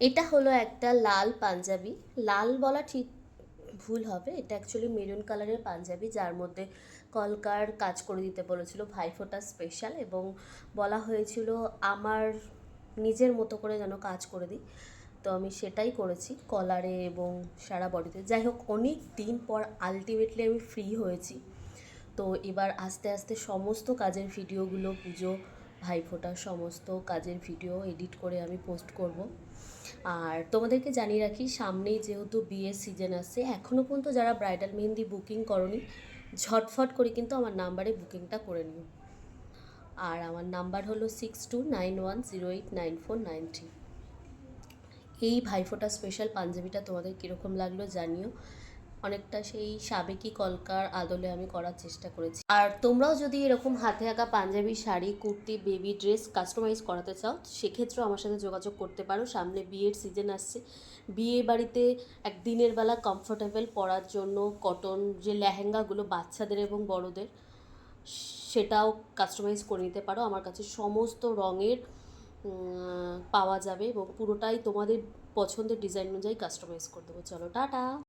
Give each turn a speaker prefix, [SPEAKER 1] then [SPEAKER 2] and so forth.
[SPEAKER 1] এটা হলো একটা লাল পাঞ্জাবি। লাল বলা ঠিক ভুল হবে, এটা অ্যাকচুয়ালি মেরুন কালারের পাঞ্জাবি, যার মধ্যে কলকার কাজ করে দিতে বলেছিল ভাইফোঁটা স্পেশাল, এবং বলা হয়েছিল আমার নিজের মতো করে যেন কাজ করে দিই। তো আমি সেটাই করেছি কলারে এবং সারা বডিতে। যাই হোক, অনেক দিন পর আলটিমেটলি আমি ফ্রি হয়েছি। তো এবার আস্তে আস্তে সমস্ত কাজের ভিডিওগুলো, পুজো ভাইফোঁটার সমস্ত কাজের ভিডিও এডিট করে আমি পোস্ট করব। আর তোমাদেরকে জানিয়ে রাখি, সামনেই যেহেতু বিয়ের সিজন আসছে, এখনও পর্যন্ত যারা ব্রাইডাল মেহেন্দি বুকিং করনি, ঝটফট করে কিন্তু আমার নাম্বারে বুকিংটা করে নিও। আর আমার নাম্বার হলো 6291089493। এই ভাইফোঁটা স্পেশাল পাঞ্জাবিটা তোমাদের কীরকম লাগলো জানিও। অনেকটা সেই সাবেকি কলকার আদলে আমি করার চেষ্টা করেছি। আর তোমরাও যদি এরকম হাতে আঁকা panjabi, sari, kurti, baby dress customise করাতে চাও, সেক্ষেত্রেও আমার সাথে যোগাযোগ করতে পারো। সামনে বিয়ের সিজন আসছে, বিয়ে বাড়িতে এক দিনের বেলা কমফোর্টেবল পরার জন্য কটন যে লেহেঙ্গাগুলো বাচ্চাদের এবং বড়দের, সেটাও কাস্টমাইজ করে নিতে পারো। আমার কাছে সমস্ত রঙের পাওয়া যাবে এবং পুরোটাই তোমাদের পছন্দের ডিজাইন অনুযায়ী কাস্টমাইজ করে দেবো। চলো টাটা।